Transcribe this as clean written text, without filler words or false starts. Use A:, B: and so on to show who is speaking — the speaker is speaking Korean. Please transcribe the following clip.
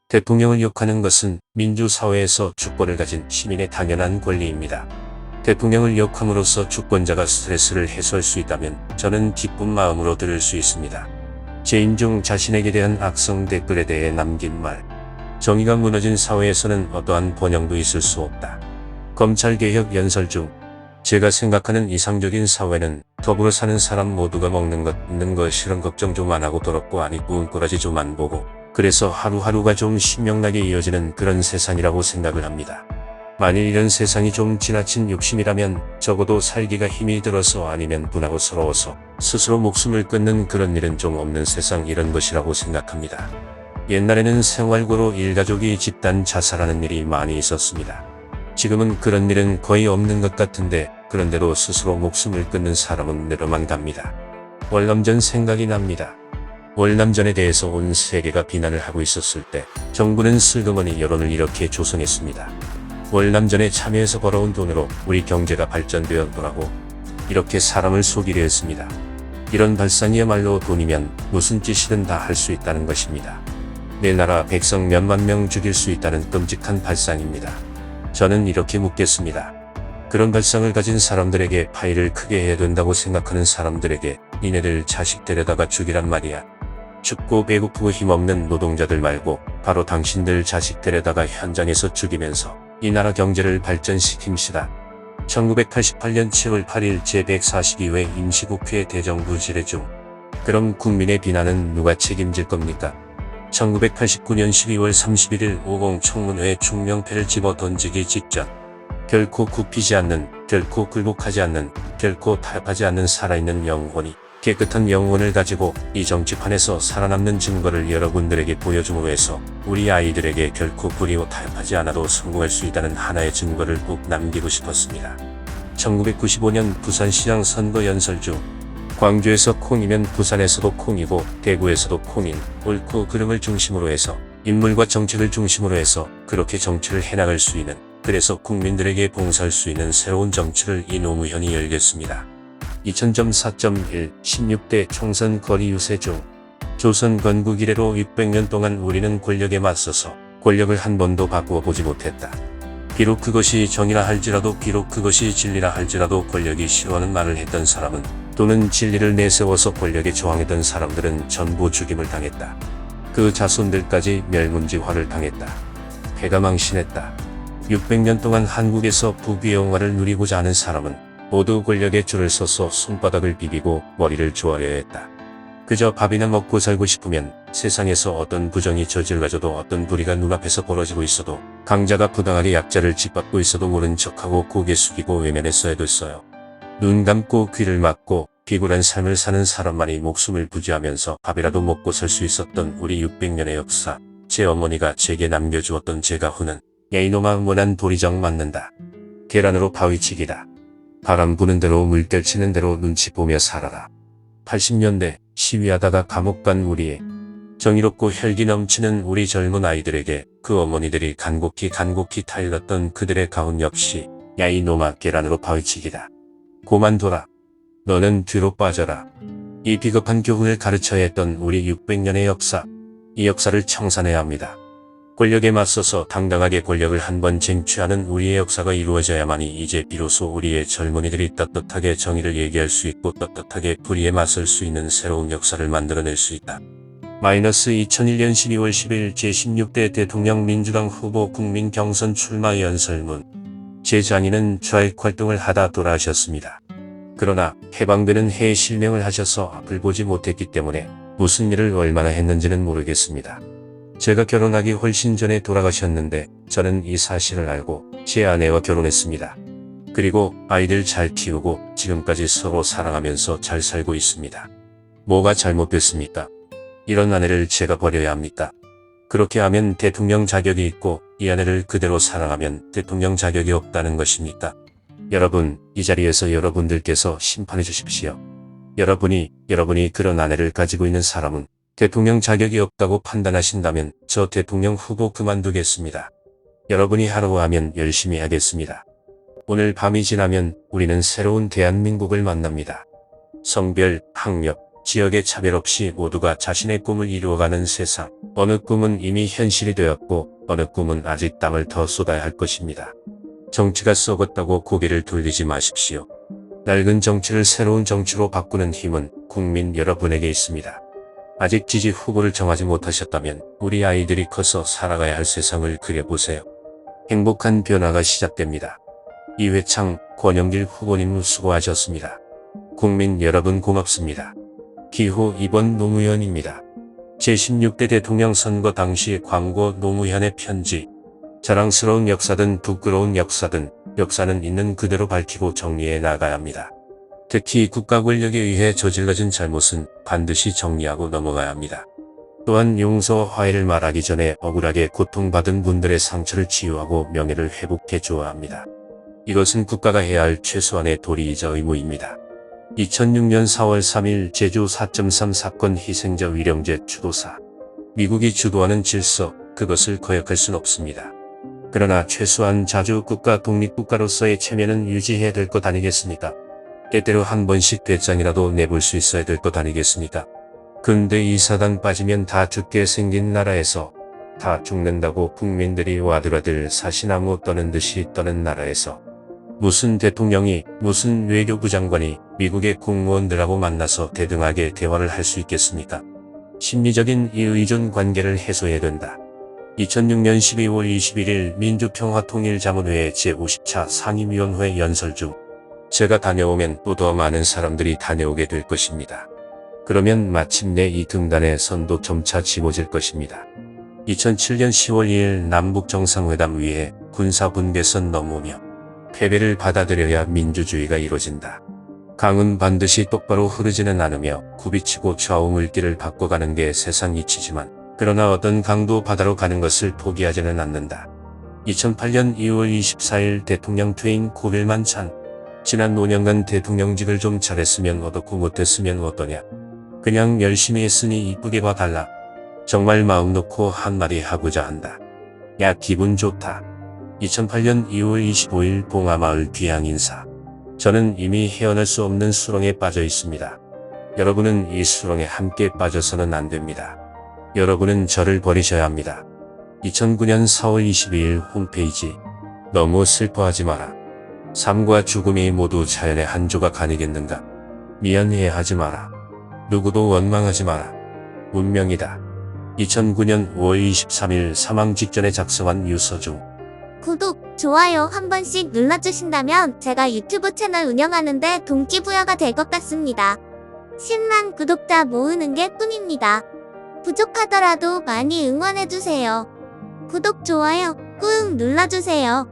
A: 대통령을 욕하는 것은 민주사회에서 주권을 가진 시민의 당연한 권리입니다. 대통령을 욕함으로써 주권자가 스트레스를 해소할 수 있다면 저는 기쁜 마음으로 들을 수 있습니다. 재임 중 자신에게 대한 악성 댓글에 대해 남긴 말. 정의가 무너진 사회에서는 어떠한 번영도 있을 수 없다. 검찰개혁 연설 중 제가 생각하는 이상적인 사회는 더불어 사는 사람 모두가 먹는 것, 입는 것 실은 걱정 좀 안 하고 더럽고 안 입고 운꼬라지 좀 안 보고 그래서 하루하루가 좀 신명나게 이어지는 그런 세상이라고 생각을 합니다. 만일 이런 세상이 좀 지나친 욕심이라면 적어도 살기가 힘이 들어서 아니면 분하고 서러워서 스스로 목숨을 끊는 그런 일은 좀 없는 세상 이런 것이라고 생각합니다. 옛날에는 생활고로 일가족이 집단 자살하는 일이 많이 있었습니다. 지금은 그런 일은 거의 없는 것 같은데 그런데도 스스로 목숨을 끊는 사람은 늘어만 갑니다. 월남전 생각이 납니다. 월남전에 대해서 온 세계가 비난을 하고 있었을 때 정부는 슬그머니 여론을 이렇게 조성했습니다. 월남전에 참여해서 벌어온 돈으로 우리 경제가 발전되었더라고. 이렇게 사람을 속이려 했습니다. 이런 발상이야말로 돈이면 무슨 짓이든 다 할 수 있다는 것입니다. 내 나라 백성 몇만 명 죽일 수 있다는 끔찍한 발상입니다. 저는 이렇게 묻겠습니다. 그런 발상을 가진 사람들에게 파일을 크게 해야 된다고 생각하는 사람들에게 니네들 자식 데려다가 죽이란 말이야. 춥고 배고프고 힘없는 노동자들 말고 바로 당신들 자식 데려다가 현장에서 죽이면서 이 나라 경제를 발전시킵시다. 1988년 7월 8일 제142회 임시국회 대정부 질의 중 그럼 국민의 비난은 누가 책임질 겁니까? 1989년 12월 31일 50 청문회 충명패를 집어 던지기 직전 결코 굽히지 않는, 결코 굴복하지 않는, 결코 타협하지 않는 살아있는 영혼이 깨끗한 영혼을 가지고 이 정치판에서 살아남는 증거를 여러분들에게 보여줌으로 해서 우리 아이들에게 결코 굴이고 타협하지 않아도 성공할 수 있다는 하나의 증거를 꼭 남기고 싶었습니다. 1995년 부산시장 선거 연설 중 광주에서 콩이면 부산에서도 콩이고 대구에서도 콩인 옳고 그름을 중심으로 해서 인물과 정책을 중심으로 해서 그렇게 정치를 해나갈 수 있는 그래서 국민들에게 봉사할 수 있는 새로운 정치를 이 노무현이 열겠습니다. 2004.1 16대 총선 거리 유세 중 조선 건국 이래로 600년 동안 우리는 권력에 맞서서 권력을 한 번도 바꾸어 보지 못했다. 비록 그것이 정의라 할지라도 비록 그것이 진리라 할지라도 권력이 싫어하는 말을 했던 사람은 또는 진리를 내세워서 권력에 저항했던 사람들은 전부 죽임을 당했다. 그 자손들까지 멸문지화를 당했다. 패가 망신했다. 600년 동안 한국에서 부귀영화를 누리고자 하는 사람은 모두 권력에 줄을 서서 손바닥을 비비고 머리를 조아려야 했다. 그저 밥이나 먹고 살고 싶으면 세상에서 어떤 부정이 저질러져도 어떤 불의가 눈앞에서 벌어지고 있어도 강자가 부당하게 약자를 짓밟고 있어도 모른 척하고 고개 숙이고 외면했어야 됐어요. 눈 감고 귀를 막고 비굴한 삶을 사는 사람만이 목숨을 부지하면서 밥이라도 먹고 살 수 있었던 우리 600년의 역사. 제 어머니가 제게 남겨주었던 제 가훈은 야 이놈아 원한 도리정 맞는다. 계란으로 바위치기다. 바람 부는 대로 물결 치는 대로 눈치 보며 살아라. 80년대 시위하다가 감옥 간 우리의 정의롭고 혈기 넘치는 우리 젊은 아이들에게 그 어머니들이 간곡히 타일렀던 그들의 가훈 역시 야 이놈아 계란으로 바위치기다. 고만둬라. 너는 뒤로 빠져라. 이 비겁한 교훈을 가르쳐야 했던 우리 600년의 역사. 이 역사를 청산해야 합니다. 권력에 맞서서 당당하게 권력을 한번 쟁취하는 우리의 역사가 이루어져야만이 이제 비로소 우리의 젊은이들이 떳떳하게 정의를 얘기할 수 있고 떳떳하게 불의에 맞설 수 있는 새로운 역사를 만들어낼 수 있다. 2001년 12월 10일 제16대 대통령 민주당 후보 국민 경선 출마 연설문. 제 장인은 좌익 활동을 하다 돌아가셨습니다. 그러나 해방되는 해에 실명을 하셔서 앞을 보지 못했기 때문에 무슨 일을 얼마나 했는지는 모르겠습니다. 제가 결혼하기 훨씬 전에 돌아가셨는데 저는 이 사실을 알고 제 아내와 결혼했습니다. 그리고 아이들 잘 키우고 지금까지 서로 사랑하면서 잘 살고 있습니다. 뭐가 잘못됐습니까? 이런 아내를 제가 버려야 합니까? 그렇게 하면 대통령 자격이 있고 이 아내를 그대로 사랑하면 대통령 자격이 없다는 것입니까? 여러분, 이 자리에서 여러분들께서 심판해 주십시오. 여러분이 그런 아내를 가지고 있는 사람은 대통령 자격이 없다고 판단하신다면 저 대통령 후보 그만두겠습니다. 여러분이 하라고 하면 열심히 하겠습니다. 오늘 밤이 지나면 우리는 새로운 대한민국을 만납니다. 성별, 학력, 지역의 차별 없이 모두가 자신의 꿈을 이루어가는 세상. 어느 꿈은 이미 현실이 되었고 어느 꿈은 아직 땀을 더 쏟아야 할 것입니다. 정치가 썩었다고 고개를 돌리지 마십시오. 낡은 정치를 새로운 정치로 바꾸는 힘은 국민 여러분에게 있습니다. 아직 지지 후보를 정하지 못하셨다면 우리 아이들이 커서 살아가야 할 세상을 그려보세요. 행복한 변화가 시작됩니다. 이회창, 권영길 후보님 수고하셨습니다. 국민 여러분 고맙습니다. 기호 2번 노무현입니다. 제16대 대통령 선거 당시 광고 노무현의 편지. 자랑스러운 역사든 부끄러운 역사든 역사는 있는 그대로 밝히고 정리해 나가야 합니다. 특히 국가 권력에 의해 저질러진 잘못은 반드시 정리하고 넘어가야 합니다. 또한 용서와 화해를 말하기 전에 억울하게 고통받은 분들의 상처를 치유하고 명예를 회복해 줘야 합니다. 이것은 국가가 해야 할 최소한의 도리이자 의무입니다. 2006년 4월 3일 제주 4.3 사건 희생자 위령제 추도사. 미국이 주도하는 질서, 그것을 거역할 순 없습니다. 그러나 최소한 자주 국가 독립국가로서의 체면은 유지해야 될 것 아니겠습니까? 때때로 한 번씩 배짱이라도 내볼 수 있어야 될 것 아니겠습니까? 근데 이 사단 빠지면 다 죽게 생긴 나라에서, 다 죽는다고 국민들이 와들와들 사시나무 떠는 듯이 떠는 나라에서 무슨 대통령이, 무슨 외교부 장관이 미국의 국무원들하고 만나서 대등하게 대화를 할 수 있겠습니까? 심리적인 이 의존 관계를 해소해야 된다. 2006년 12월 21일 민주평화통일자문회의 제50차 상임위원회 연설 중 제가 다녀오면 또 더 많은 사람들이 다녀오게 될 것입니다. 그러면 마침내 이 등단의 선도 점차 지워질 것입니다. 2007년 10월 2일 남북정상회담 위에 군사분계선 넘으며 패배를 받아들여야 민주주의가 이루어진다. 강은 반드시 똑바로 흐르지는 않으며 굽이치고 좌우 물길을 바꿔가는 게 세상 이치지만 그러나 어떤 강도 바다로 가는 것을 포기하지는 않는다. 2008년 2월 24일 대통령 퇴임 9일만 찬. 지난 5년간 대통령직을 좀 잘했으면 어떻고 못했으면 어떠냐. 그냥 열심히 했으니 이쁘게 봐달라. 정말 마음 놓고 한마디 하고자 한다. 야 기분 좋다. 2008년 2월 25일 봉하마을 귀향 인사. 저는 이미 헤어날 수 없는 수렁에 빠져 있습니다. 여러분은 이 수렁에 함께 빠져서는 안 됩니다. 여러분은 저를 버리셔야 합니다. 2009년 4월 22일 홈페이지. 너무 슬퍼하지 마라. 삶과 죽음이 모두 자연의 한 조각 아니겠는가. 미안해하지 마라. 누구도 원망하지 마라. 운명이다. 2009년 5월 23일 사망 직전에 작성한 유서중.
B: 구독, 좋아요 한 번씩 눌러주신다면 제가 유튜브 채널 운영하는데 동기부여가 될 것 같습니다. 10만 구독자 모으는 게 꿈입니다. 부족하더라도 많이 응원해주세요. 구독, 좋아요 꾹 눌러주세요.